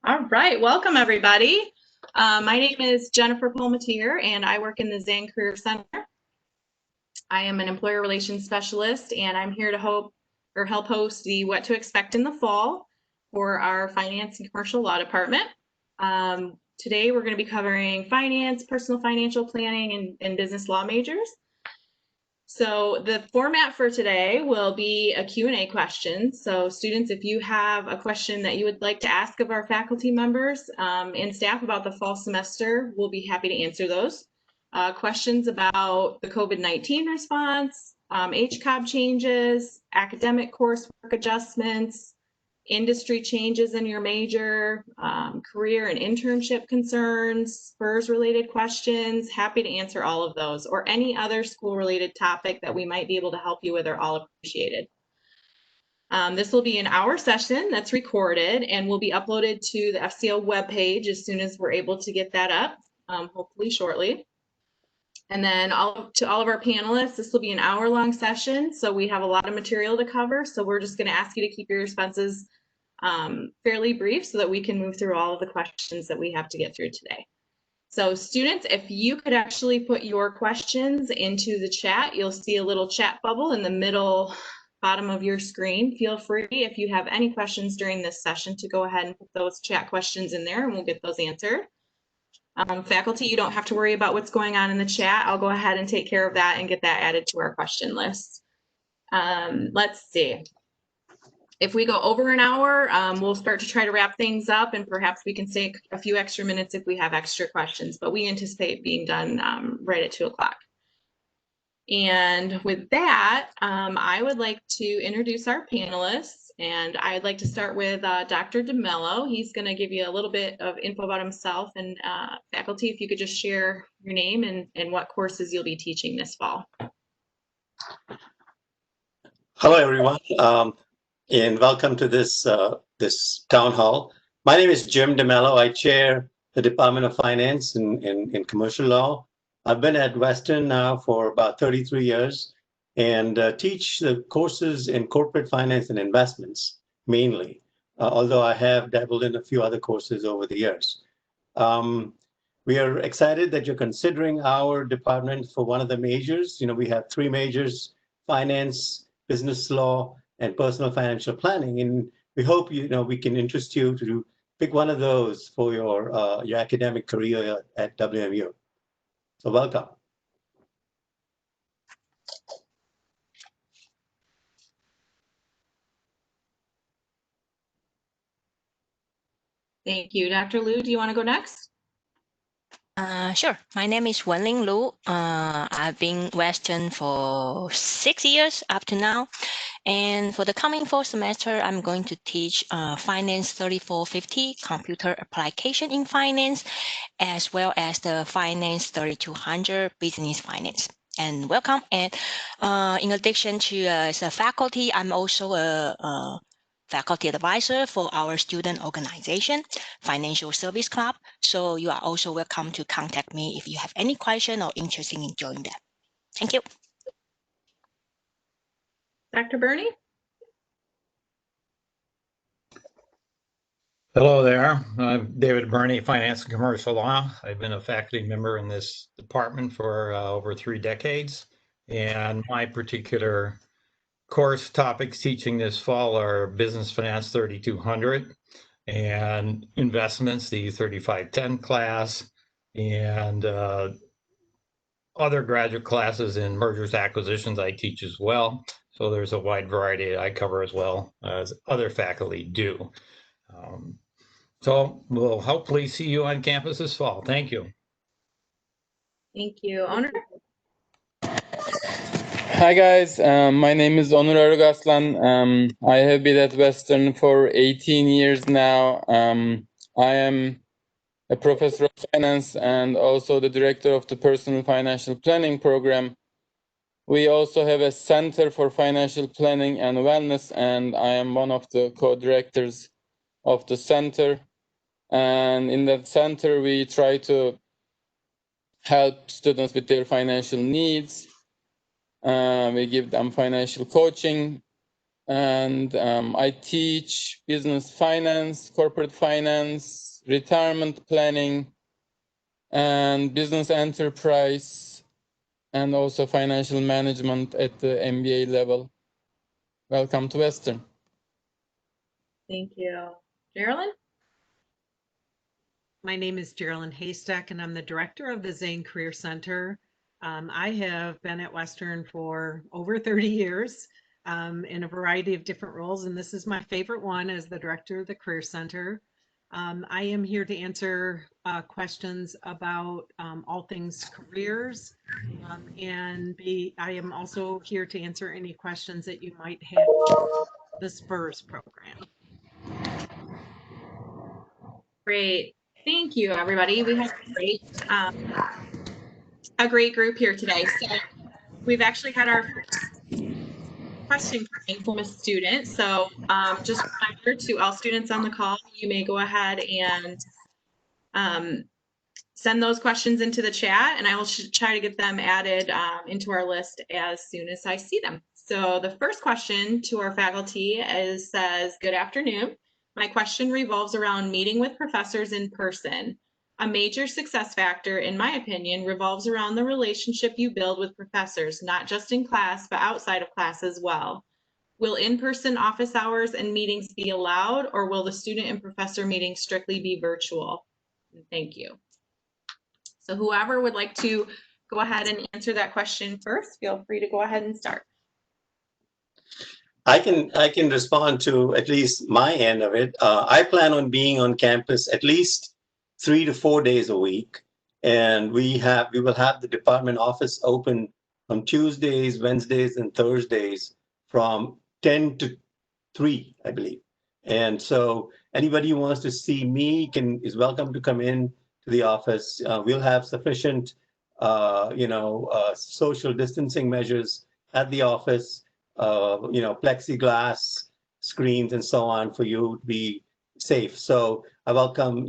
All right, welcome everybody. My name is Jennifer Palmatier and I work in the Zang Career Center. I am an employer relations specialist and I'm here to help host the What to Expect in the Fall for our finance and commercial law department. Today we're going to be covering finance, personal financial planning, and business law majors. So the format for today will be a Q&A question. So students, if you have a question that you would like to ask of our faculty members and staff about the fall semester, we'll be happy to answer those. Questions about the COVID-19 response, HCOB changes, academic coursework adjustments, industry changes in your major, career and internship concerns, FERS related questions, happy to answer all of those, or any other school related topic that we might be able to help you with are all appreciated. This will be an hour session that's recorded and will be uploaded to the FCO webpage as soon as we're able to get that up, hopefully shortly. And then to all of our panelists, this will be an hour-long session, so we have a lot of material to cover. So we're just going to ask you to keep your responses fairly brief so that we can move through all of the questions that we have to get through today. So students, if you could actually put your questions into the chat, you'll see a little chat bubble in the middle bottom of your screen. Feel free, if you have any questions during this session, to go ahead and put those chat questions in there and we'll get those answered. Faculty, you don't have to worry about what's going on in the chat. I'll go ahead and take care of that and get that added to our question list. Let's see. If we go over an hour, we'll start to try to wrap things up and perhaps we can take a few extra minutes if we have extra questions, but we anticipate being done right at 2 o'clock. And with that, I would like to introduce our panelists. And I'd like to start with Dr. DeMello. He's going to give you a little bit of info about himself, and faculty, if you could just share your name and what courses you'll be teaching this fall. Hello, everyone, and welcome to this town hall. My name is Jim DeMello. I chair the Department of Finance in Commercial Law. I've been at Western now for about 33 years and teach the courses in corporate finance and investments mainly, although I have dabbled in a few other courses over the years. We are excited that you're considering our department for one of the majors. You know, we have 3 majors: finance, business law, and personal financial planning. And we hope, we can interest you to pick one of those for your academic career at WMU. So welcome. Thank you. Dr. Liu, do you want to go next? Sure. My name is Wenling Lu. I've been Western for 6 years up to now. And for the coming fall semester, I'm going to teach Finance 3450, Computer Application in Finance, as well as the Finance 3200, Business Finance. And welcome. And in addition to as a faculty, I'm also a faculty advisor for our student organization, Financial Service Club. So you are also welcome to contact me if you have any question or interest in joining that. Thank you. Dr. Burney? Hello there. I'm David Burney, Finance and Commercial Law. I've been a faculty member in this department for over 3 decades. And my particular course topics teaching this fall are Business Finance 3200 and Investments, the 3510 class, and other graduate classes in mergers, acquisitions I teach as well. So there's a wide variety I cover as well as other faculty do. So we'll hopefully see you on campus this fall. Thank you. Thank you. Onur? Hi guys, my name is Onur Arıgaslan. I have been at Western for 18 years now. I am a professor of finance and also the director of the personal financial planning program. We also have a center for financial planning and wellness, and I am one of the co-directors of the center. And in that center, we try to help students with their financial needs. We give them financial coaching, and I teach business finance, corporate finance, retirement planning, and business enterprise, and also financial management at the MBA level. Welcome to Western. Thank you. Geraldine? My name is Geraldine Haystack, and I'm the director of the Zane Career Center. I have been at Western for over 30 years in a variety of different roles, and this is my favorite one as the director of the Career Center. I am here to answer questions about all things careers, and I am also here to answer any questions that you might have about the SPURS program. Great. Thank you, everybody. We have a great group here today. So we've actually had our question from a student. So just a reminder to all students on the call, you may go ahead and send those questions into the chat, and I will try to get them added into our list as soon as I see them. So the first question to our faculty says, good afternoon. My question revolves around meeting with professors in person. A major success factor, in my opinion, revolves around the relationship you build with professors, not just in class, but outside of class as well. Will in-person office hours and meetings be allowed, or will the student and professor meetings strictly be virtual? Thank you. So whoever would like to go ahead and answer that question first, feel free to go ahead and start. I can respond to at least my end of it. I plan on being on campus at least 3 to 4 days a week, and we will have the department office open on Tuesdays, Wednesdays, and Thursdays from 10 to 3, I believe. And so anybody who wants to see me is welcome to come in to the office. We'll have sufficient, social distancing measures at the office. Plexiglass screens and so on for you to be safe. So I welcome,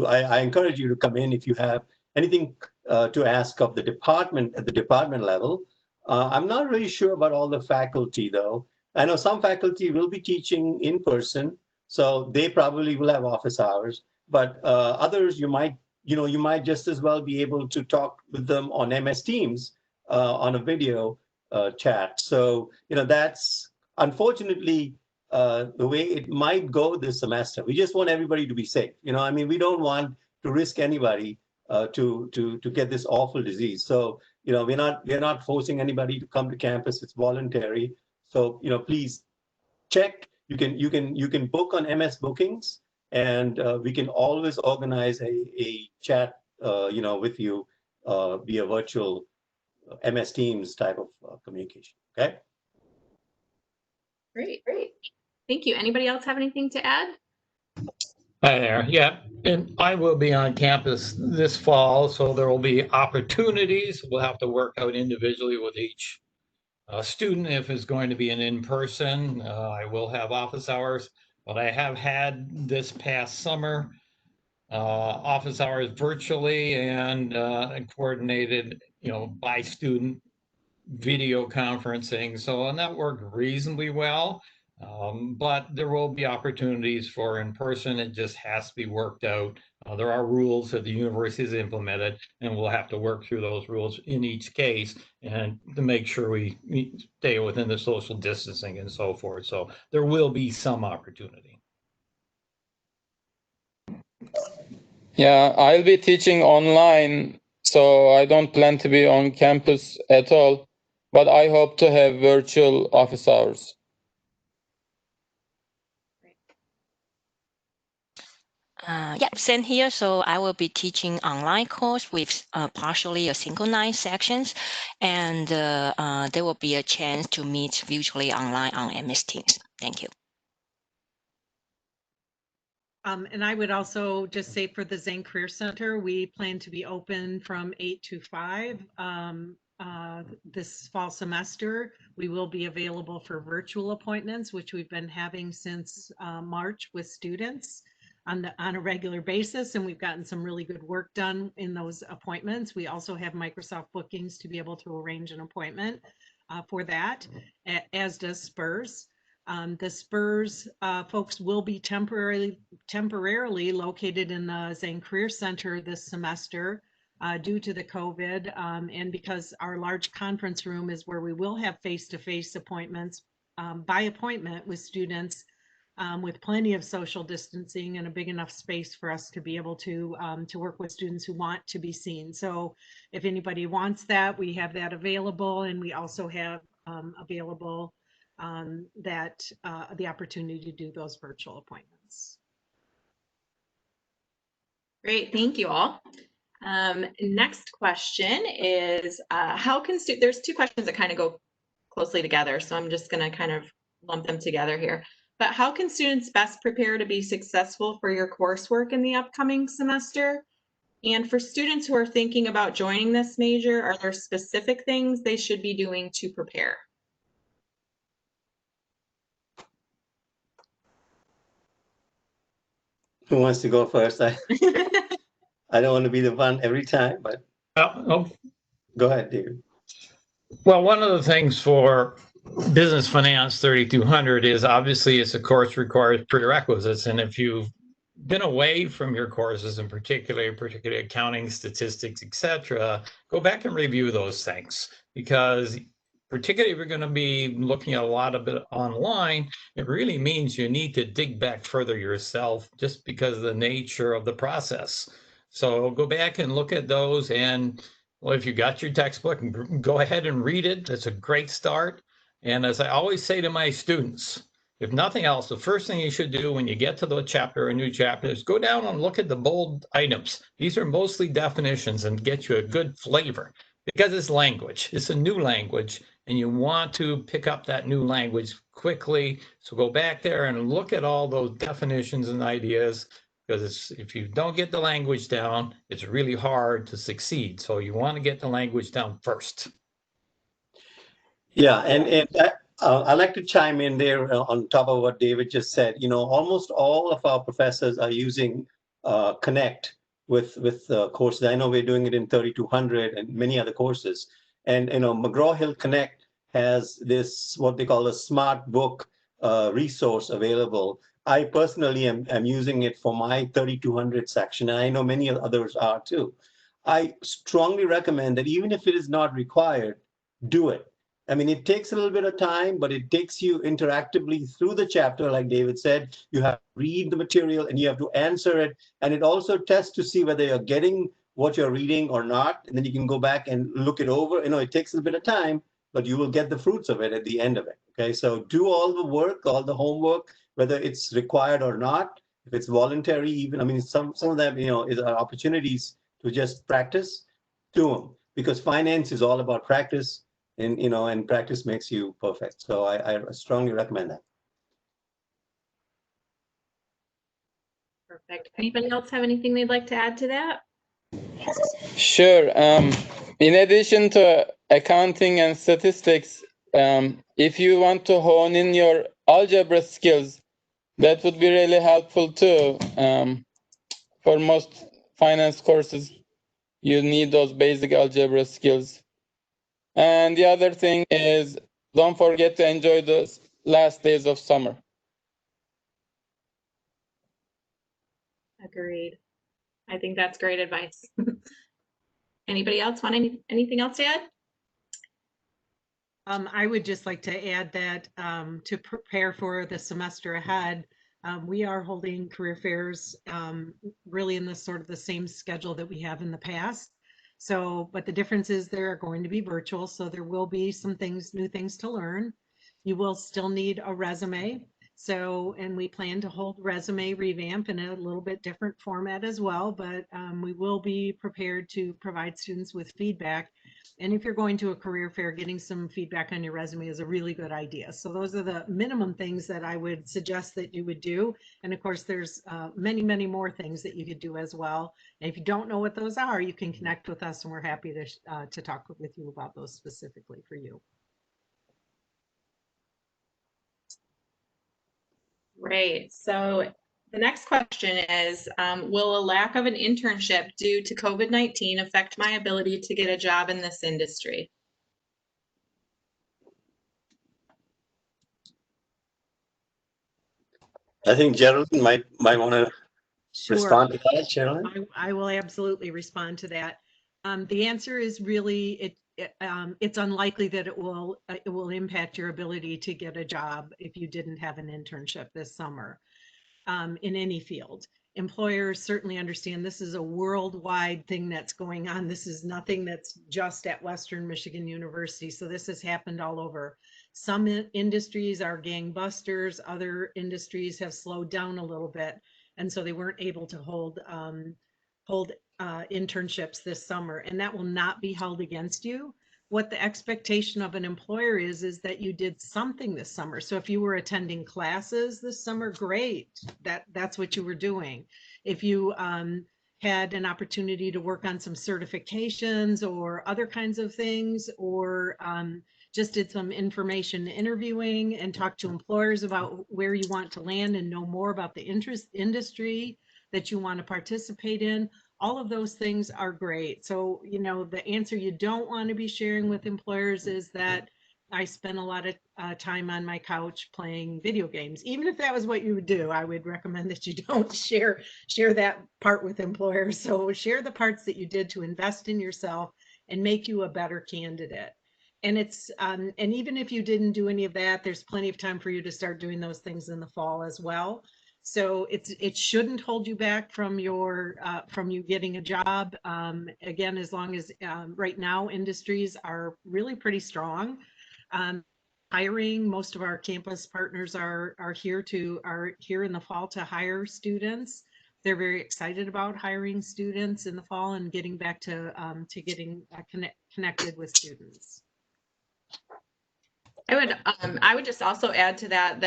I encourage you to come in if you have anything to ask of the department at the department level. I'm not really sure about all the faculty though. I know some faculty will be teaching in person, so they probably will have office hours, but others you might just as well be able to talk with them on MS Teams on a video chat. So, that's unfortunately the way it might go this semester. We just want everybody to be safe. We don't want to risk anybody to get this awful disease. So, we're not forcing anybody to come to campus. It's voluntary. So, please check. You can book on MS Bookings, and we can always organize a chat, with you via virtual MS Teams type of communication. Okay. Great. Thank you. Anybody else have anything to add? Hi there. Yeah, and I will be on campus this fall, so there will be opportunities. We'll have to work out individually with each student if it's going to be an in-person. I will have office hours, but I have had this past summer office hours virtually and coordinated, by student video conferencing. So, and that worked reasonably well. But there will be opportunities for in person. It just has to be worked out. There are rules that the university has implemented, and we'll have to work through those rules in each case and to make sure we stay within the social distancing and so forth. So there will be some opportunity. Yeah, I'll be teaching online, so I don't plan to be on campus at all, but I hope to have virtual office hours. Same here. So I will be teaching online course with partially synchronized sections, and there will be a chance to meet virtually online on MS Teams. Thank you. And I would also just say for the Zane Career Center, we plan to be open from 8 to 5 this fall semester. We will be available for virtual appointments, which we've been having since March with students on a regular basis, and we've gotten some really good work done in those appointments. We also have Microsoft Bookings to be able to arrange an appointment for that, as does SPURS. The Spurs folks will be temporarily located in the Zane Career Center this semester due to the COVID, and because our large conference room is where we will have face-to-face appointments by appointment with students, with plenty of social distancing and a big enough space for us to be able to work with students who want to be seen. So if anybody wants that, we have that available, and we also have available the opportunity to do those virtual appointments. Great, thank you all. Next question is, how can there's two questions that kind of go closely together, so I'm just going to kind of lump them together here. But how can students best prepare to be successful for your coursework in the upcoming semester? And for students who are thinking about joining this major, are there specific things they should be doing to prepare? Who wants to go first? I don't want to be the one every time, but go ahead, David. Well, one of the things for Business Finance 3200 is obviously it's a course requires prerequisites. And if you've been away from your courses, in particular accounting, statistics, etc., go back and review those things, because particularly if you're going to be looking at a lot of it online, it really means you need to dig back further yourself just because of the nature of the process. So go back and look at those, and well, if you got your textbook, go ahead and read it. That's a great start. And as I always say to my students, if nothing else, the first thing you should do when you get to the chapter, a new chapter, is go down and look at the bold items. These are mostly definitions and get you a good flavor, because it's language. It's a new language, and you want to pick up that new language quickly. So go back there and look at all those definitions and ideas, because if you don't get the language down, it's really hard to succeed. So you want to get the language down first. Yeah, and I'd like to chime in there on top of what David just said. You know, almost all of our professors are using Connect with courses. I know we're doing it in 3200 and many other courses. And, you know, McGraw-Hill Connect has this, what they call a smart book resource available. I personally am using it for my 3200 section, and I know many others are too. I strongly recommend that even if it is not required, do it. I mean, it takes a little bit of time, but it takes you interactively through the chapter. Like David said, you have to read the material and you have to answer it. And it also tests to see whether you're getting what you're reading or not. And then you can go back and look it over. You know, it takes a bit of time, but you will get the fruits of it at the end of it. Okay, so do all the work, all the homework, whether it's required or not. If it's voluntary, even, I mean, some of them, you know, are opportunities to just practice, do them. Because finance is all about practice. And, you know, and practice makes you perfect. So I strongly recommend that. Perfect. Anybody else have anything they'd like to add to that? Sure. In addition to accounting and statistics, if you want to hone in your algebra skills, that would be really helpful too. For most finance courses, you need those basic algebra skills. And the other thing is, don't forget to enjoy the last days of summer. Agreed. I think that's great advice. Anybody else want anything else to add? I would just like to add that to prepare for the semester ahead, we are holding career fairs really in the sort of the same schedule that we have in the past. So, but the difference is they're going to be virtual, so there will be some things, new things to learn. You will still need a resume. So, and we plan to hold resume revamp in a little bit different format as well, but we will be prepared to provide students with feedback. And if you're going to a career fair, getting some feedback on your resume is a really good idea. So those are the minimum things that I would suggest that you would do. And of course, there's many, many more things that you could do as well. And if you don't know what those are, you can connect with us and we're happy to talk with you about those specifically for you. Great. So the next question is, will a lack of an internship due to COVID-19 affect my ability to get a job in this industry? I think Geraldine might want to Sure. respond to that, Geraldine. I will absolutely respond to that. The answer is really it's unlikely that it will impact your ability to get a job if you didn't have an internship this summer in any field. Employers certainly understand this is a worldwide thing that's going on. This is nothing that's just at Western Michigan University. So this has happened all over. Some industries are gangbusters. Other industries have slowed down a little bit. And so they weren't able to hold internships this summer, and that will not be held against you. What the expectation of an employer is that you did something this summer. So if you were attending classes this summer, great, that's what you were doing. If you had an opportunity to work on some certifications or other kinds of things, or just did some information interviewing and talked to employers about where you want to land and know more about the industry that you want to participate in, all of those things are great. So, you know, the answer you don't want to be sharing with employers is that I spent a lot of time on my couch playing video games. Even if that was what you would do, I would recommend that you don't share that part with employers. So share the parts that you did to invest in yourself and make you a better candidate. And it's and even if you didn't do any of that, there's plenty of time for you to start doing those things in the fall as well. So it shouldn't hold you back from you getting a job. Again, as long as right now industries are really pretty strong. Hiring, most of our campus partners are here in the fall to hire students. They're very excited about hiring students in the fall and getting back to getting connected with students. I would just also add to that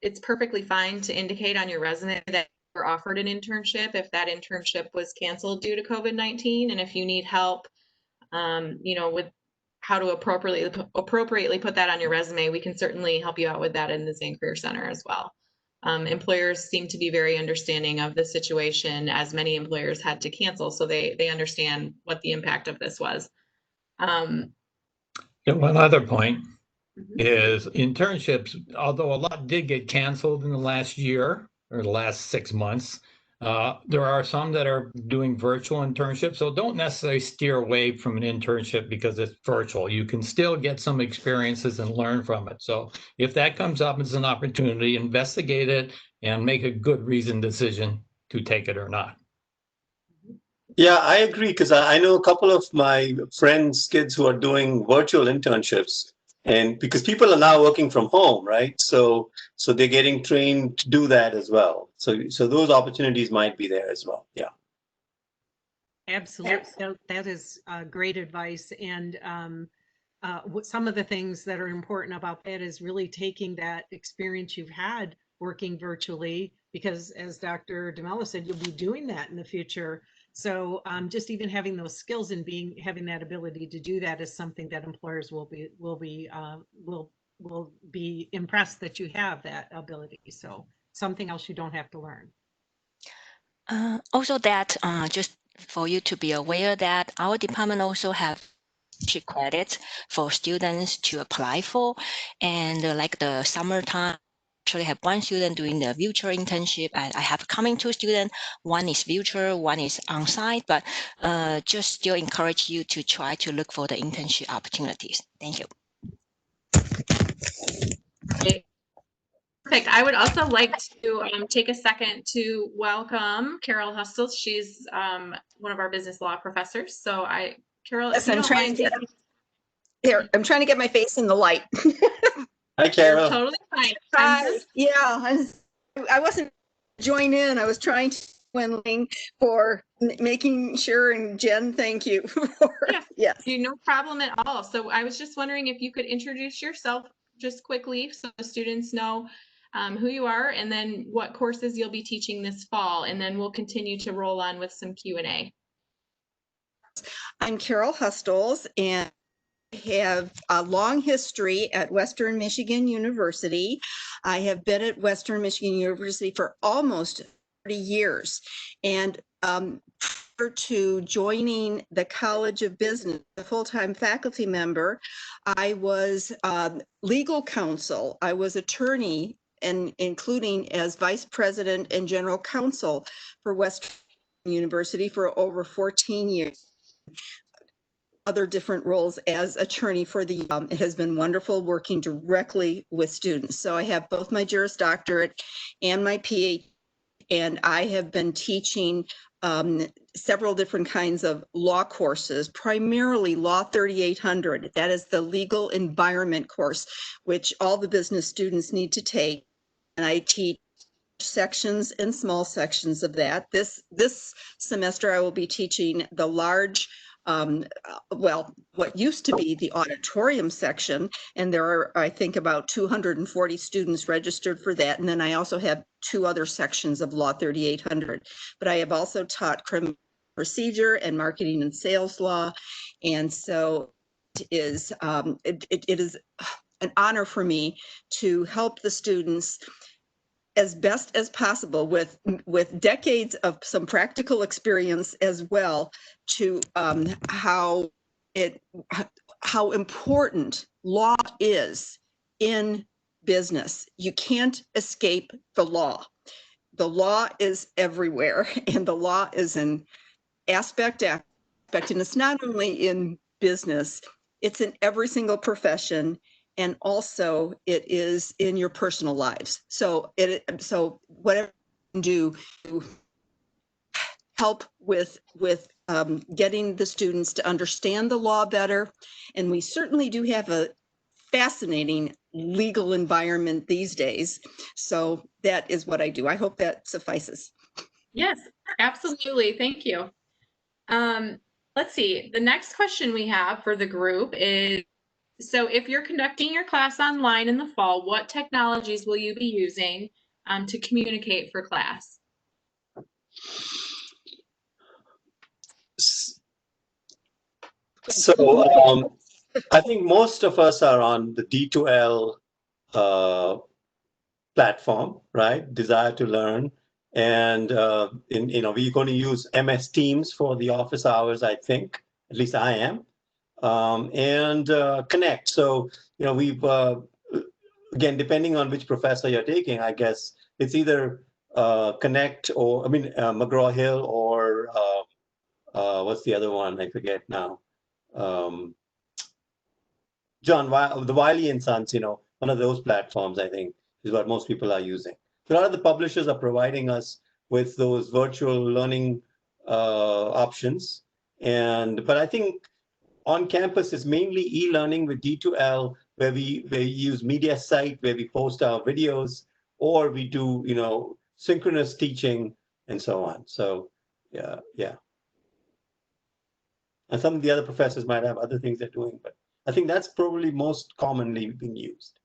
it's perfectly fine to indicate on your resume that you're offered an internship if that internship was canceled due to COVID-19, and if you need help, you know, with how to appropriately put that on your resume, we can certainly help you out with that in the Zane Career Center as well. Employers seem to be very understanding of the situation, as many employers had to cancel, so they understand what the impact of this was. And one other point is internships, although a lot did get canceled in the last year or the last 6 months, there are some that are doing virtual internships. So don't necessarily steer away from an internship because it's virtual. You can still get some experiences and learn from it. So if that comes up as an opportunity, investigate it and make a good reasoned decision to take it or not. Yeah, I agree, because I know a couple of my friends' kids who are doing virtual internships, and because people are now working from home, right? So they're getting trained to do that as well. So those opportunities might be there as well. Yeah. Absolutely. So that is great advice. And some of the things that are important about that is really taking that experience you've had working virtually, because as Dr. DeMello said, you'll be doing that in the future. So just even having those skills and having that ability to do that is something that employers will be impressed that you have that ability. So something else you don't have to learn. Also that just for you to be aware that our department also have credits for students to apply for, and like the summertime, actually have one student doing the virtual internship, and I have coming two students. One is virtual, one is on-site, but just still encourage you to try to look for the internship opportunities. Thank you. Okay. Perfect. I would also like to take a second to welcome Carol Hustle. She's one of our business law professors. So Carol, Yes, if you don't mind taking... Here, I'm trying to get my face in the light. Hi, Carol. Totally fine. Hi. Yeah, I wasn't join in. I was trying to Wenling for making sure, and Jen, thank you. Yes. No problem at all. So I was just wondering if you could introduce yourself just quickly so the students know who you are, and then what courses you'll be teaching this fall, and then we'll continue to roll on with some Q&A. I'm Carol Hustles, and have a long history at Western Michigan University. I have been at Western Michigan University for almost 30 years. And prior to joining the College of Business, a full-time faculty member, I was legal counsel. I was attorney and including as vice president and general counsel for Western University for over 14 years. Other different roles as attorney for the, it has been wonderful working directly with students. So I have both my Juris Doctorate and my PhD, and I have been teaching several different kinds of law courses, primarily Law 3800. That is the legal environment course, which all the business students need to take. And I teach sections and small sections of that. This semester, I will be teaching the large, well, what used to be the auditorium section, and there are, I think, about 240 students registered for that. And then I also have 2 other sections of Law 3800. But I have also taught criminal procedure and marketing and sales law. And so it is an honor for me to help the students as best as possible with decades of some practical experience as well to how important law is in business. You can't escape the law. The law is everywhere, and the law is an aspect, and it's not only in business, it's in every single profession. And also it is in your personal lives. So whatever you can do to help with getting the students to understand the law better. And we certainly do have a fascinating legal environment these days. So that is what I do. I hope that suffices. Yes, absolutely. Thank you. Let's see. The next question we have for the group is, so if you're conducting your class online in the fall, what technologies will you be using to communicate for class? So I think most of us are on the D2L platform, right? Desire to Learn. And we're going to use MS Teams for the office hours, I think. At least I am. And Connect. So, we've, again, depending on which professor you're taking, I guess it's either Connect or, McGraw-Hill or what's the other one? I forget now. The Wiley & Sons, one of those platforms, I think, is what most people are using. So a lot of the publishers are providing us with those virtual learning options. But I think on campus is mainly e-learning with D2L, where we use MediaSite, where we post our videos, or we do, synchronous teaching and so on. So yeah. And some of the other professors might have other things they're doing, but I think that's probably most commonly being used.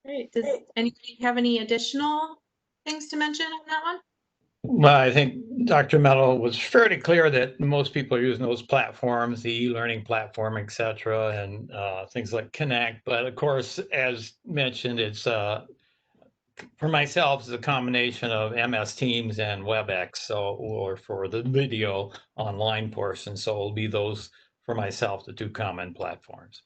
Great. Does anybody have any additional things to mention on that one? Well, I think Dr. Mello was fairly clear that most people are using those platforms, the e-learning platform, et cetera, and things like Connect. But of course, as mentioned, it's for myself, it's a combination of MS Teams and WebEx, or for the video online portion. So it'll be those for myself, the 2 common platforms.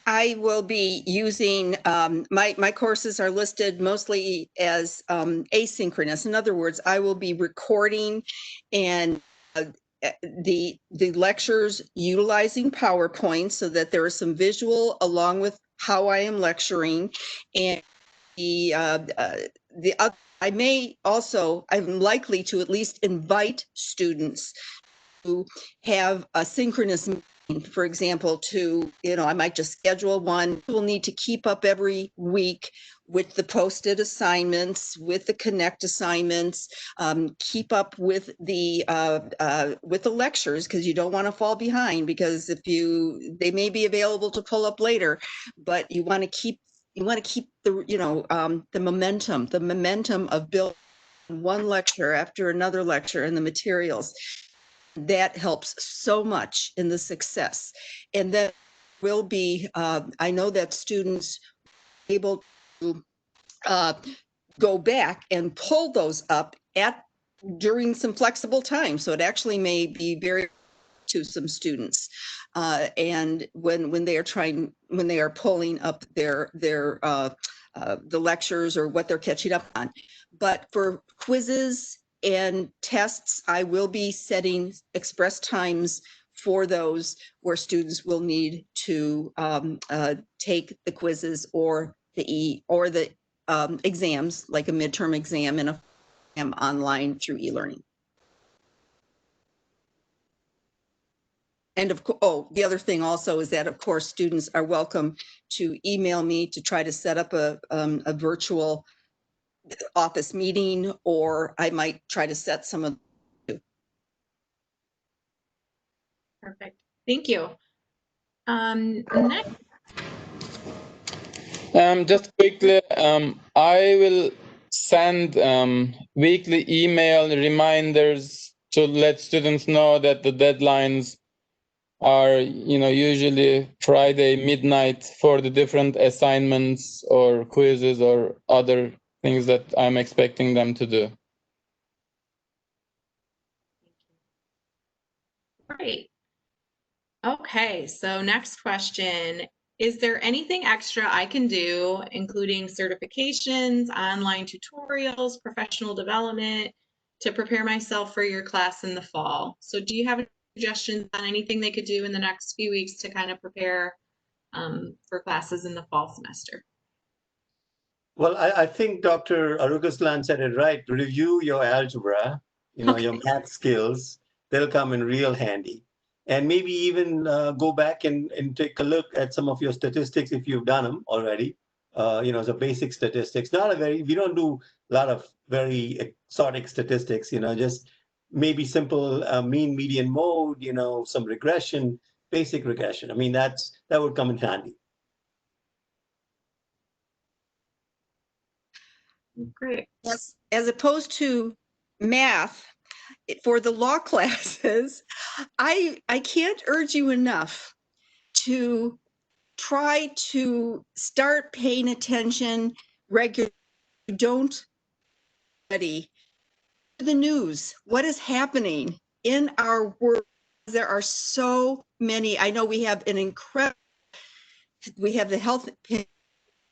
I will be using, my courses are listed mostly as asynchronous. In other words, I will be recording and the lectures utilizing PowerPoint so that there is some visual along with how I am lecturing. And I'm likely to at least invite students to have a synchronous meeting. For example, I might just schedule one. We'll need to keep up every week with the posted assignments, with the Connect assignments, keep up with the lectures, because you don't want to fall behind, because they may be available to pull up later, but you want to keep the momentum of building one lecture after another lecture and the materials. That helps so much in the success. And then will be, I know that students are able to go back and pull those up during some flexible time. So it actually may be very to some students. And when they are pulling up the lectures or what they're catching up on. But for quizzes and tests, I will be setting express times for those where students will need to take the quizzes or the exams, like a midterm exam and a exam online through e-learning. And the other thing also is that, of course, students are welcome to email me to try to set up a virtual office meeting, or I might try to set some of. Perfect. Thank you. Next. Just quickly, I will send weekly email reminders to let students know that the deadlines are, usually Friday midnight for the different assignments or quizzes or other things that I'm expecting them to do. Great. Okay, so next question. Is there anything extra I can do, including certifications, online tutorials, professional development, to prepare myself for your class in the fall? So do you have any suggestions on anything they could do in the next few weeks to kind of prepare for classes in the fall semester? Well, I think Dr. Arugaslan said it right. Review your algebra, your math skills. They'll come in real handy. And maybe even go back and take a look at some of your statistics if you've done them already. The basic statistics. We don't do a lot of very exotic statistics, just maybe simple mean, median, mode, some regression, basic regression. I mean, that would come in handy. Great. As opposed to math, for the law classes, I can't urge you enough to try to start paying attention regularly. Don't study the news. What is happening in our world? There are so many. I know we have the health,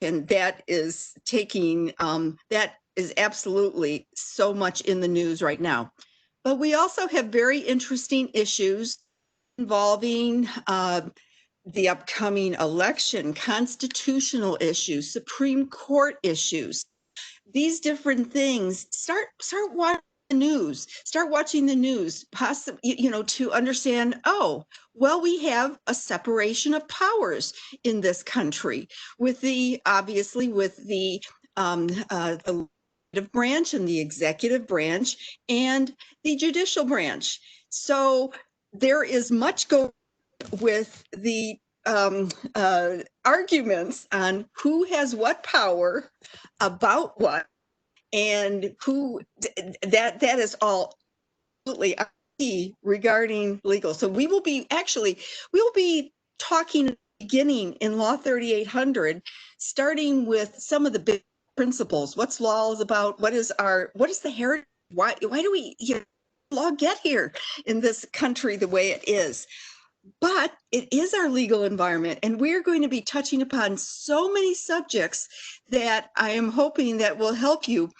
and that is taking, that is absolutely so much in the news right now. But we also have very interesting issues involving the upcoming election, constitutional issues, Supreme Court issues. These different things. Start watching the news. Start watching the news, possibly, to understand. Oh, well, we have a separation of powers in this country with the legislative branch and the executive branch and the judicial branch. So there is much going with the arguments on who has what power about what, and who that is all absolutely key regarding legal. So we will be talking beginning in Law 3800, starting with some of the big principles. What's law is about? What is the heritage? Why do we law get here in this country the way it is? But it is our legal environment, and we're going to be touching upon so many subjects that I am hoping that will help you.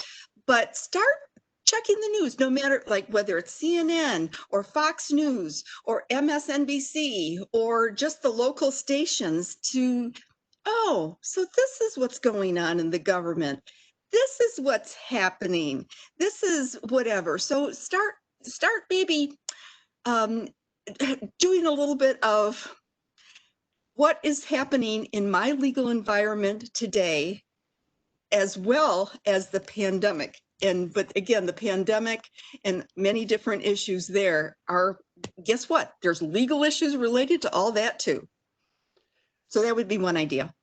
But start checking the news, no matter whether it's CNN or Fox News or MSNBC or just the local stations so this is what's going on in the government. This is what's happening. This is whatever. So start maybe doing a little bit of what is happening in my legal environment today, as well as the pandemic. But again, the pandemic and many different issues there are, guess what? There's legal issues related to all that too. So that would be one idea.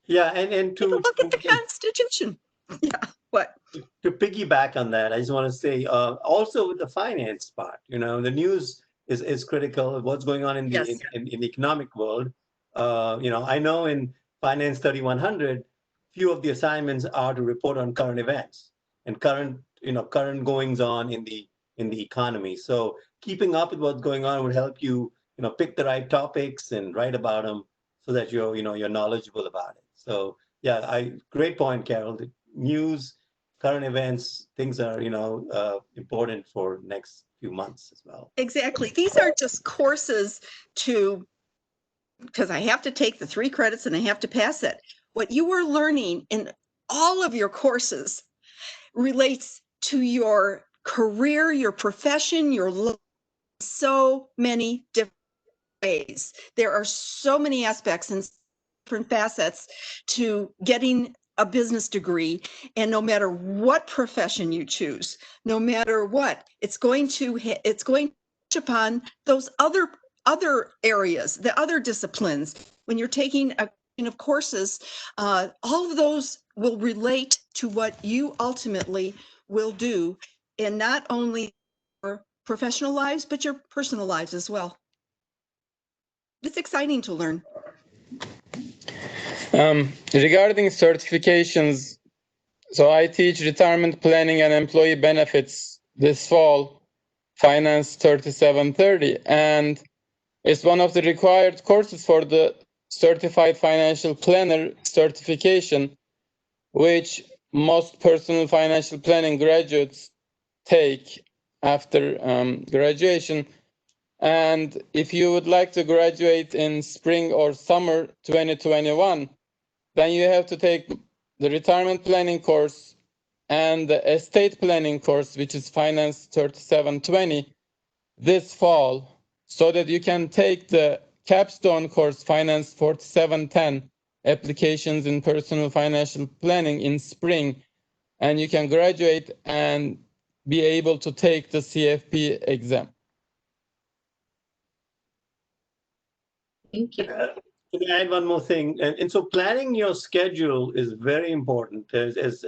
Yeah, and to look at the Constitution. Yeah, what? To piggyback on that, I just want to say also with the finance part, the news is critical of what's going on in the in the economic world. I know in Finance 3100, few of the assignments are to report on current events and current goings on in the economy. So keeping up with what's going on would help you, pick the right topics and write about them so that you're knowledgeable about it. So yeah, great point, Carol. The news, current events, things are, important for next few months as well. Exactly. These aren't just courses because I have to take the 3 credits and I have to pass it. What you are learning in all of your courses relates to your career, your profession, so many different ways. There are so many aspects and different facets to getting a business degree. And no matter what profession you choose, no matter what, it's going to touch upon those other areas, the other disciplines. When you're taking a of courses, all of those will relate to what you ultimately will do in not only your professional lives, but your personal lives as well. It's exciting to learn. Regarding certifications, so I teach retirement planning and employee benefits this fall, Finance 3730, and it's one of the required courses for the Certified Financial Planner certification, which most personal financial planning graduates take after graduation. And if you would like to graduate in spring or summer 2021, then you have to take the retirement planning course and the estate planning course, which is Finance 3720, this fall, so that you can take the capstone course, Finance 4710, applications in personal financial planning in spring, and you can graduate and be able to take the CFP exam. Thank you. Can I add one more thing? And so planning your schedule is very important, as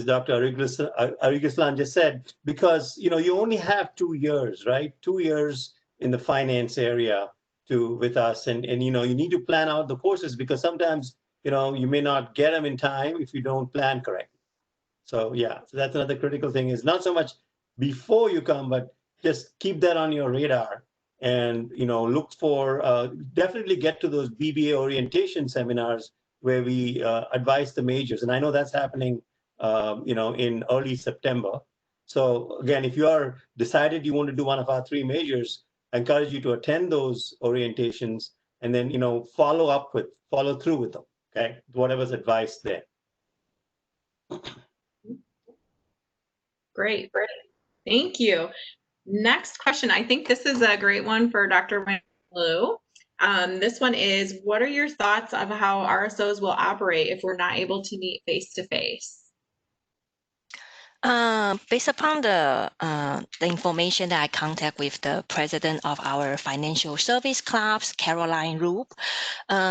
Dr. Arigaslan just said, because you only have 2 years, right? 2 years in the finance area with us, and you need to plan out the courses because sometimes you may not get them in time if you don't plan correctly. So yeah, so that's another critical thing, is not so much before you come, but just keep that on your radar. And look for definitely get to those BBA orientation seminars where we advise the majors, and I know that's happening in early September. So again, if you are decided you want to do one of our 3 majors, I encourage you to attend those orientations and then follow through with them. Okay, whatever's advised there. Great. Thank you. Next question. I think this is a great one for Dr. Liu. This one is, what are your thoughts of how RSOs will operate if we're not able to meet face-to-face? Based upon the information that I contact with the president of our financial service clubs, Caroline Roop,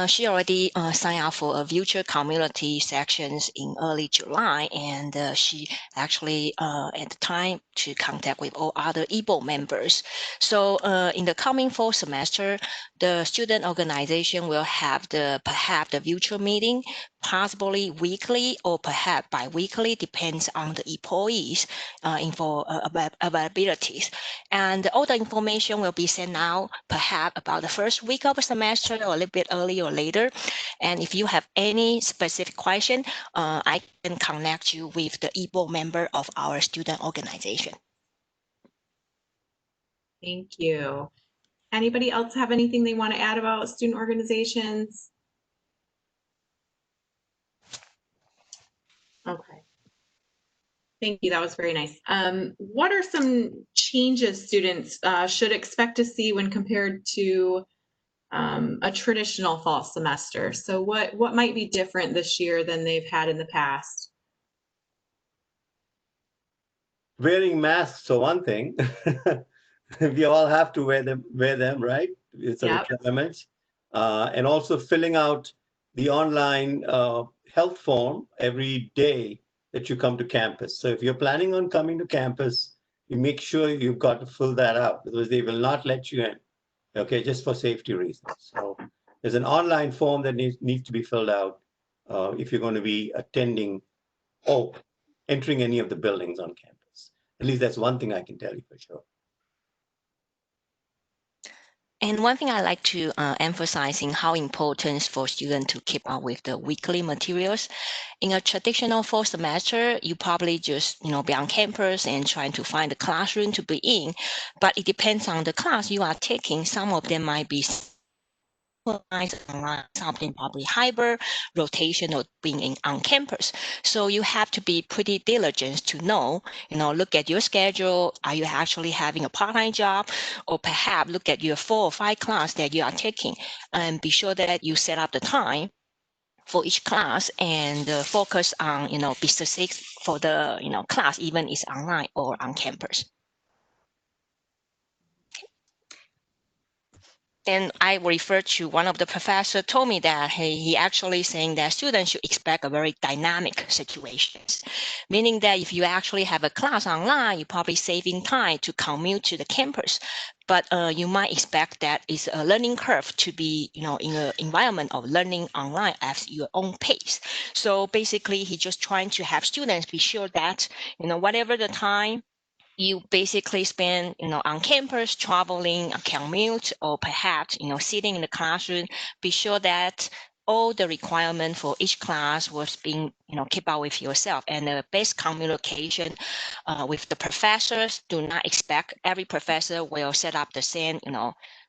she already signed up for a virtual community sections in early July, and she actually at the time to contact with all other EBO members. So in the coming fall semester, the student organization will have perhaps the virtual meeting, possibly weekly or perhaps bi-weekly, depends on the employees' info availabilities. And all the information will be sent out perhaps about the first week of the semester or a little bit earlier or later. And if you have any specific question, I can connect you with the EBO member of our student organization. Thank you. Anybody else have anything they want to add about student organizations? Okay. Thank you. That was very nice. What are some changes students should expect to see when compared to a traditional fall semester? So what might be different this year than they've had in the past? Wearing masks, so one thing. We all have to wear them, right? It's a requirement. And also filling out the online health form every day that you come to campus. So if you're planning on coming to campus, you make sure you've got to fill that out, because they will not let you in, okay, just for safety reasons. So there's an online form that needs to be filled out if you're going to be attending or entering any of the buildings on campus. At least that's one thing I can tell you for sure. And one thing I like to emphasize in how important for students to keep up with the weekly materials. In a traditional fall semester, you probably just be on campus and trying to find a classroom to be in. But it depends on the class you are taking. Some of them might be online, something probably hybrid, rotation, or being on campus. So you have to be pretty diligent to know, look at your schedule. Are you actually having a part-time job? Or perhaps look at your 4 or 5 class that you are taking and be sure that you set up the time for each class and focus on, be specific for the, class, even it's online or on campus. Then I refer to one of the professors told me that he actually saying that students should expect a very dynamic situations, meaning that if you actually have a class online, you're probably saving time to commute to the campus. But you might expect that it's a learning curve to be, in an environment of learning online at your own pace. So basically, he's just trying to have students be sure that, whatever the time you basically spend, on campus, traveling, a commute, or perhaps, sitting in the classroom, be sure that all the requirement for each class was being, keep up with yourself. And the best communication with the professors. Do not expect every professor will set up the same,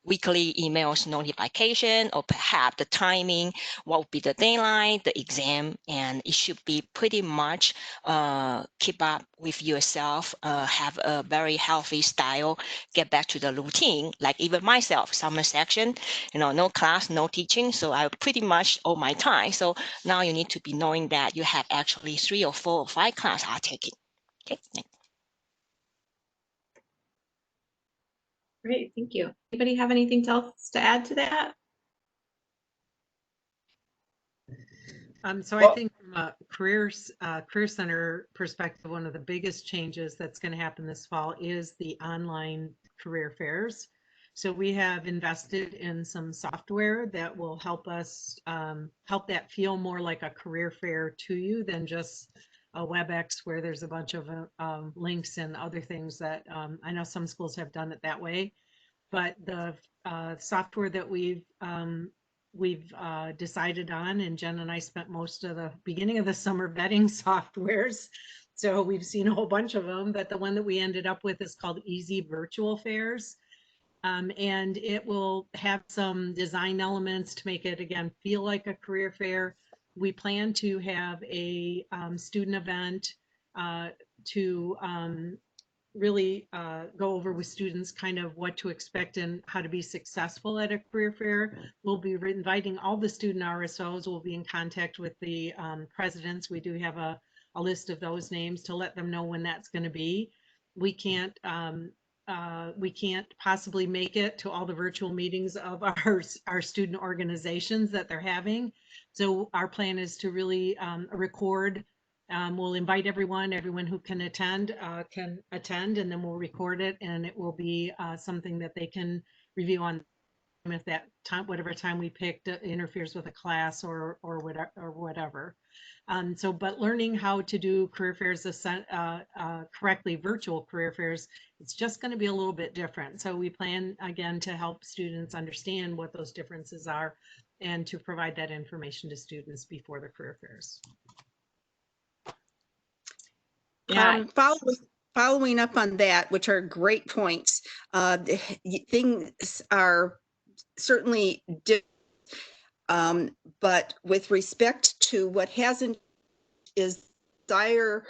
weekly emails notification, or perhaps the timing, what would be the deadline, the exam, and it should be pretty much keep up with yourself, have a very healthy style, get back to the routine. Like even myself, summer section, no class, no teaching, so I pretty much all my time. So now you need to be knowing that you have actually 3 or 4 or 5 class are taking. Okay. Great, thank you. Anybody have anything else to add to that? So I think from a career center perspective, one of the biggest changes that's going to happen this fall is the online career fairs. So we have invested in some software that will help us help that feel more like a career fair to you than just a WebEx where there's a bunch of links and other things that I know some schools have done it that way. But the software that we've decided on, and Jen and I spent most of the beginning of the summer vetting softwares. So we've seen a whole bunch of them, but the one that we ended up with is called Easy Virtual Fairs. And it will have some design elements to make it, again, feel like a career fair. We plan to have a student event to really go over with students kind of what to expect and how to be successful at a career fair. We'll be inviting all the student RSOs. We'll be in contact with the presidents. We do have a list of those names to let them know when that's going to be. We can't possibly make it to all the virtual meetings of our student organizations that they're having. So our plan is to really record. We'll invite everyone who can attend, and then we'll record it, and it will be something that they can review on if that time, whatever time we picked, interferes with a class or whatever. So, but learning how to do career fairs correctly, virtual career fairs, it's just going to be a little bit different. So we plan again to help students understand what those differences are and to provide that information to students before the career fairs. Yeah. Following up on that, which are great points, things are certainly different, but with respect to what hasn't is desire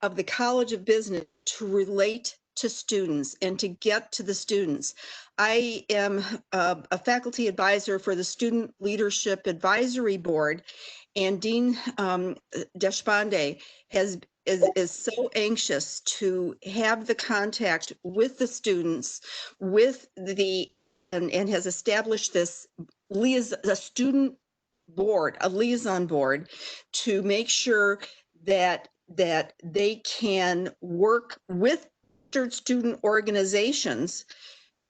of the College of Business to relate to students and to get to the students. I am a faculty advisor for the Student Leadership Advisory Board, and Dean Deshpande is so anxious to have the contact with the students, with and has established this a student board, a liaison board, to make sure that they can work with student organizations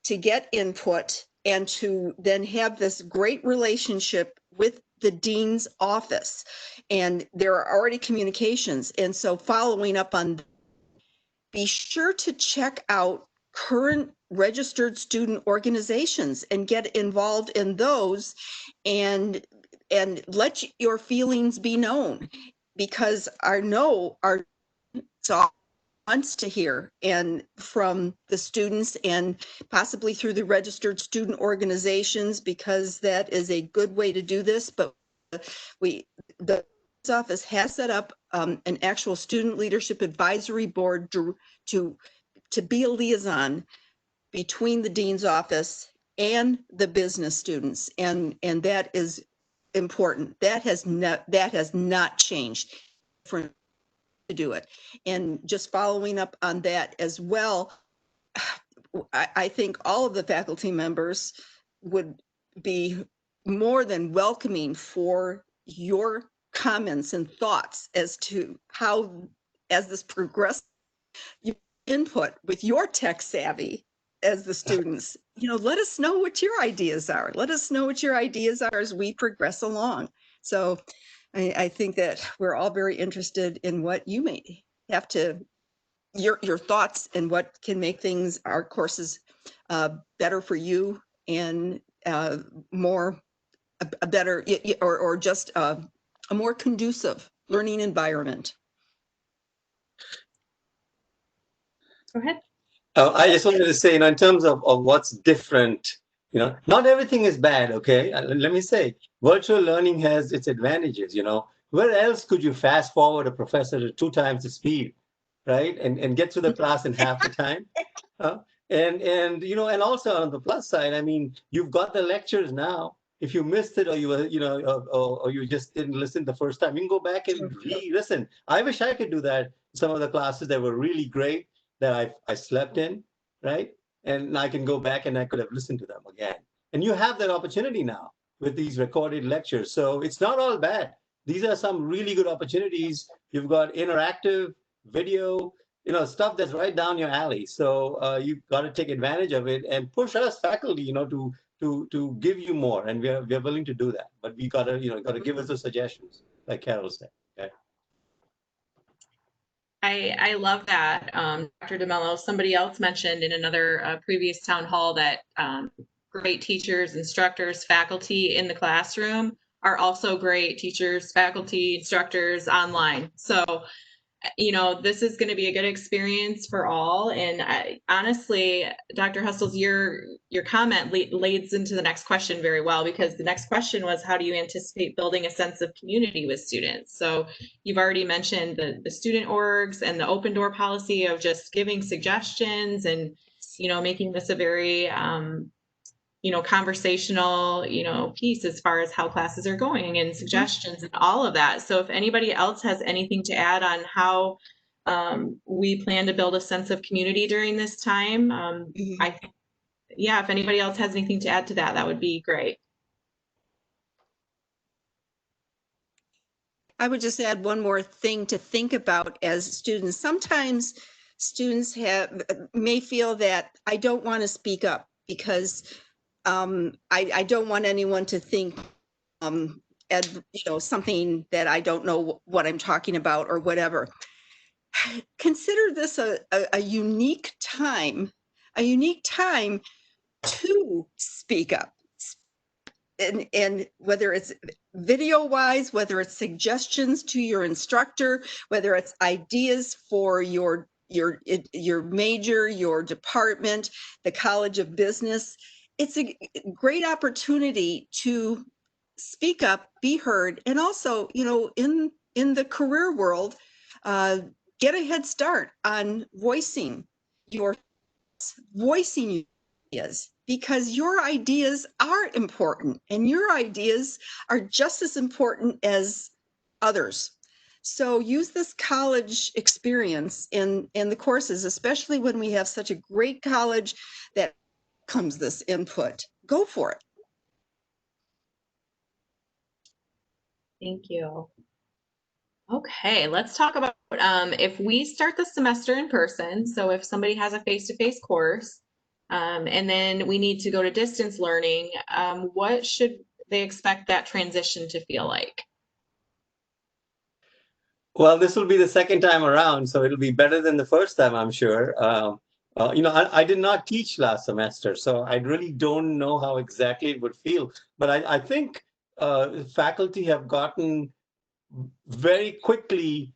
to get input and to then have this great relationship with the dean's office. And there are already communications. And so following up on, be sure to check out current registered student organizations and get involved in those and let your feelings be known, because our wants to hear and from the students and possibly through the registered student organizations, because that is a good way to do this. But the office has set up an actual student leadership advisory board to be a liaison between the dean's office and the business students, and that is important. That has not changed for to do it. And just following up on that as well, I think all of the faculty members would be more than welcoming for your comments and thoughts as to how, as this progresses, your input with your tech savvy as the students, let us know what your ideas are. Let us know what your ideas are as we progress along. So I think that we're all very interested in what you may have to, your thoughts and what can make things, our courses, better for you and a better, or just a more conducive learning environment. Go ahead. I just wanted to say, in terms of what's different, not everything is bad, okay? Let me say, virtual learning has its advantages, Where else could you fast forward a professor to 2 times the speed, right? And get through the class in half the time? And also on the plus side, I mean, you've got the lectures now. If you missed it, or you were, or you just didn't listen the first time, you can go back and re-listen. I wish I could do that. Some of the classes that were really great that I slept in, right? And I can go back and I could have listened to them again. And you have that opportunity now with these recorded lectures. So it's not all bad. These are some really good opportunities. You've got interactive video, stuff that's right down your alley. So you've got to take advantage of it and push us faculty, to give you more. And we're willing to do that. But we got to give us the suggestions, like Carol said. Okay. I love that, Dr. DeMello. Somebody else mentioned in another previous town hall that great teachers, instructors, faculty in the classroom are also great teachers, faculty, instructors online. So, this is going to be a good experience for all. And honestly, Dr. Hustles, your comment leads into the next question very well, because the next question was, how do you anticipate building a sense of community with students? So you've already mentioned the student orgs and the open door policy of just giving suggestions and, making this a very, conversational, piece as far as how classes are going and suggestions and all of that. So if anybody else has anything to add on how we plan to build a sense of community during this time, I think, if anybody else has anything to add to that, that would be great. I would just add one more thing to think about as students. Sometimes students may feel that I don't want to speak up because I don't want anyone to think something that I don't know what I'm talking about or whatever. Consider this a unique time to speak up. And whether it's video wise, whether it's suggestions to your instructor, whether it's ideas for your major, your department, the College of Business, it's a great opportunity to speak up, be heard, and also, in the career world, get a head start on voicing your ideas, because your ideas are important and your ideas are just as important as others. So use this college experience in the courses, especially when we have such a great college that comes this input. Go for it. Thank you. Okay, let's talk about if we start the semester in person. So if somebody has a face-to-face course, and then we need to go to distance learning, what should they expect that transition to feel like? Well, this will be the second time around, so it'll be better than the first time, I'm sure. I did not teach last semester, so I really don't know how exactly it would feel. But I think faculty have gotten very quickly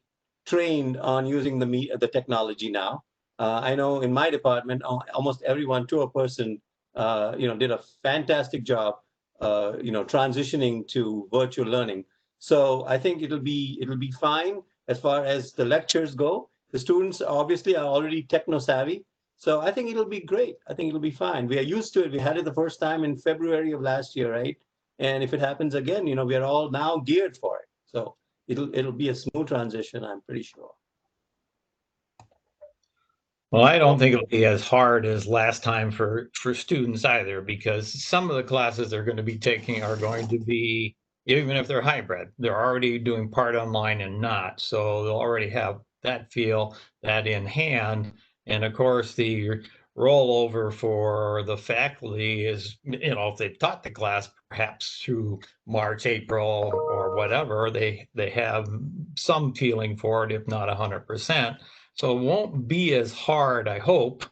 trained on using the technology now. I know in my department, almost everyone to a person, did a fantastic job, transitioning to virtual learning. So I think it'll be fine as far as the lectures go. The students obviously are already techno savvy, so I think it'll be great. I think it'll be fine. We are used to it. We had it the first time in February of last year, right? And if it happens again, we are all now geared for it. So it'll be a smooth transition, I'm pretty sure. Well, I don't think it'll be as hard as last time for students either, because some of the classes they're going to be taking are going to be, even if they're hybrid, they're already doing part online and not. So they'll already have that feel, that in hand. And of course, the rollover for the faculty is, if they've taught the class perhaps through March, April, or whatever, they have some feeling for it, if not 100%. So it won't be as hard, I hope,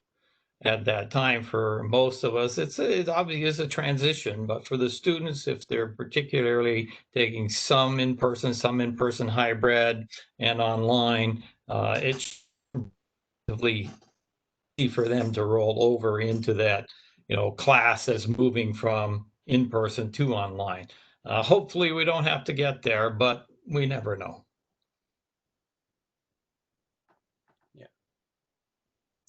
at that time for most of us. It obviously is a transition, but for the students, if they're particularly taking some in person hybrid and online, it's relatively easy for them to roll over into that, class that's moving from in person to online. Hopefully we don't have to get there, but we never know.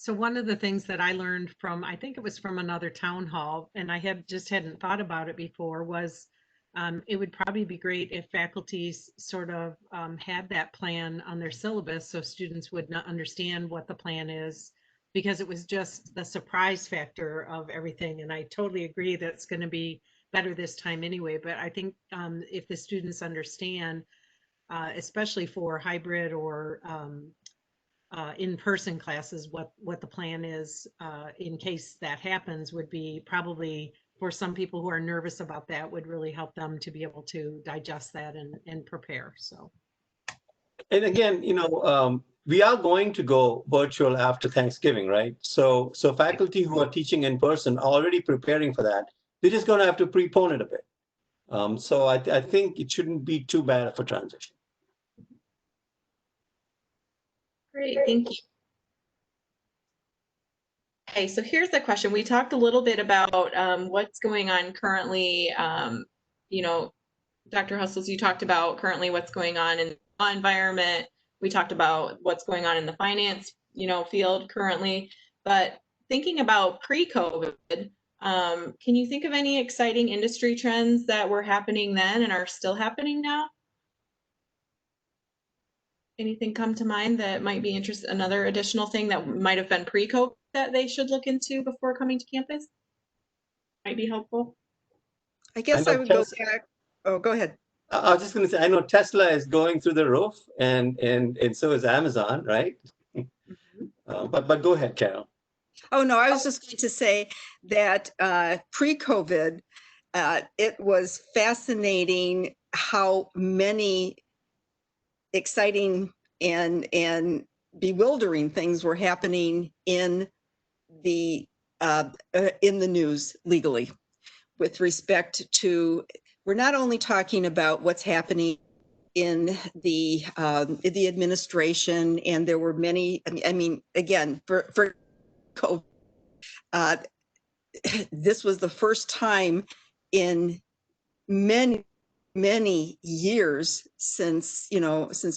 So one of the things that I learned from, I think it was from another town hall, and I hadn't thought about it before, was it would probably be great if faculties sort of had that plan on their syllabus so students would not understand what the plan is, because it was just the surprise factor of everything. And I totally agree that it's going to be better this time anyway. But I think if the students understand, especially for hybrid or in-person classes, what the plan is in case that happens, would be probably, for some people who are nervous about that, would really help them to be able to digest that and prepare. So, and again, we are going to go virtual after Thanksgiving, right? So faculty who are teaching in person are already preparing for that. They're just going to have to prepone it a bit. So I think it shouldn't be too bad of a transition. Great, thank you. Okay, so here's the question. We talked a little bit about what's going on currently. Dr. Hustles, you talked about currently what's going on in the law environment. We talked about what's going on in the finance, field currently. But thinking about pre-COVID, can you think of any exciting industry trends that were happening then and are still happening now? Anything come to mind that might be interesting? Another additional thing that might have been pre-COVID that they should look into before coming to campus? Might be helpful. I guess I would go back. Oh, go ahead. I was just going to say, I know Tesla is going through the roof, and so is Amazon, right? But go ahead, Carol. Oh, no, I was just going to say that pre-COVID, it was fascinating how many exciting and bewildering things were happening in the news legally, with respect to, we're not only talking about what's happening in the administration, and there were many, I mean, again, for COVID, this was the first time in many years since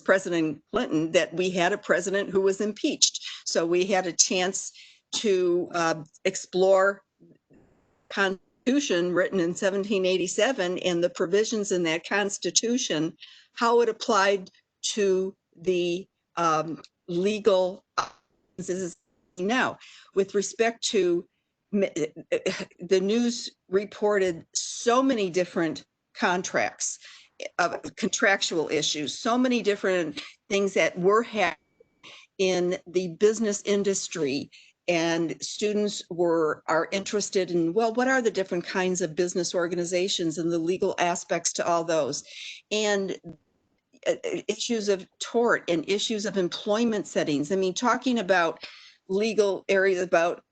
President Clinton that we had a president who was impeached. So we had a chance to explore Constitution written in 1787 and the provisions in that Constitution, how it applied to the legal now. With respect to the news reported so many different contracts, contractual issues, so many different things that were happening in the business industry, and students are interested in, well, what are the different kinds of business organizations and the legal aspects to all those, and issues of tort and issues of employment settings. I mean, talking about legal areas about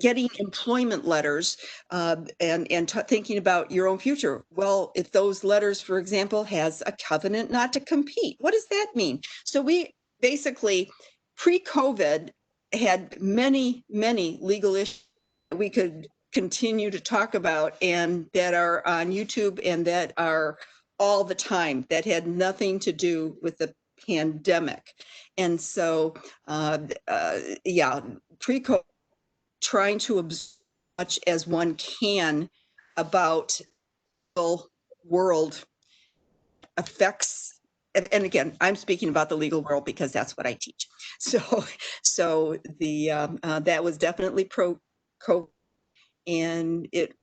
getting employment letters and thinking about your own future. Well, if those letters, for example, has a covenant not to compete, what does that mean? So we basically, pre-COVID, had many legal issues that we could continue to talk about and that are on YouTube and that are all the time, that had nothing to do with the pandemic. And so, yeah, pre-COVID, trying to absorb as much as one can about the world affects, and again, I'm speaking about the legal world because that's what I teach. So the that was definitely pro-COVID, and it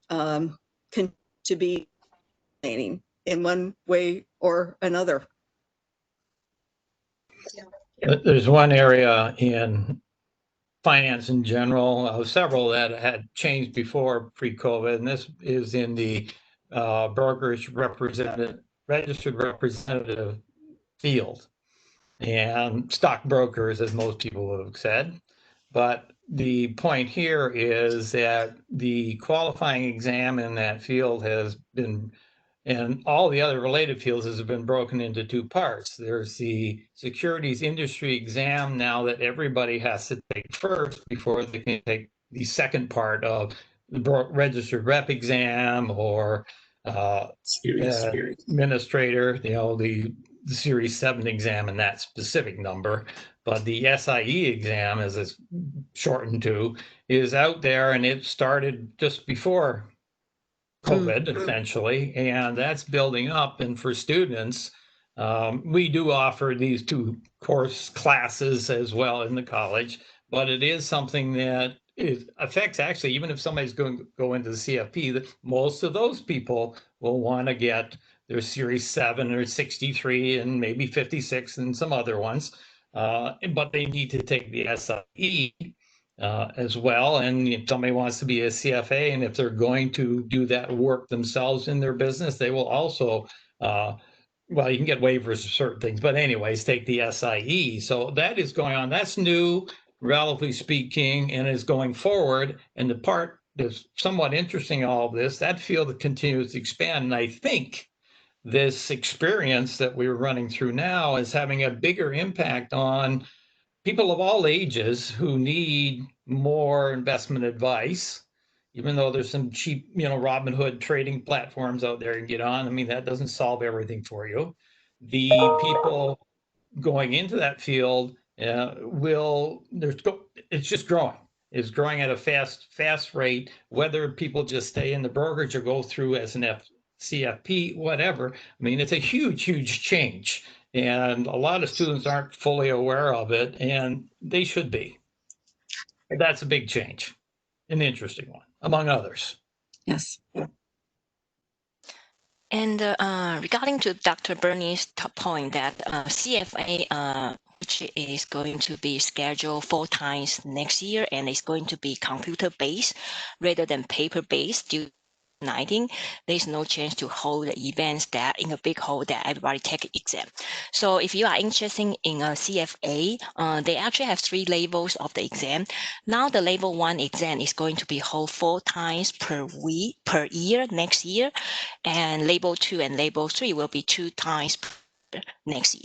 can to be fascinating in one way or another. There's one area in finance in general, several that had changed before pre-COVID, and this is in the brokerage registered representative field, and stockbrokers, as most people would have said. But the point here is that the qualifying exam in that field has been, and all the other related fields, has been broken into two parts. There's the securities industry exam now that everybody has to take first before they can take the second part of the registered rep exam or administrator, the Series 7 exam in that specific number. But the SIE exam, as it's shortened to, is out there, and it started just before COVID, essentially, and that's building up. And for students, we do offer these two course classes as well in the college, but it is something that it affects, actually, even if somebody's going to go into the CFP, that most of those people will want to get their Series 7 or 63 and maybe 56 and some other ones, but they need to take the SIE as well. And if somebody wants to be a CFA, and if they're going to do that work themselves in their business, they will also, well, you can get waivers for certain things, but anyways, take the SIE. So that is going on. That's new, relatively speaking, and is going forward. And the part that's somewhat interesting in all of this, that field continues to expand. And I think this experience that we're running through now is having a bigger impact on people of all ages who need more investment advice, even though there's some cheap, Robinhood trading platforms out there you can get on. I mean, that doesn't solve everything for you. The people going into that field it's just growing. It's growing at a fast rate, whether people just stay in the brokerage or go through as an CFP, whatever. I mean, it's a huge change. And a lot of students aren't fully aware of it, and they should be. But that's a big change, an interesting one, among others. Yes. And regarding to Dr. Bernie's point that CFA, which is going to be scheduled 4 times next year, and it's going to be computer-based rather than paper-based due to COVID-19, there's no chance to hold the events that in a big hall that everybody take exam. So if you are interested in a CFA, they actually have 3 levels of the exam. Now the level 1 exam is going to be held 4 times per year next year, and level 2 and level 3 will be 2 times next year.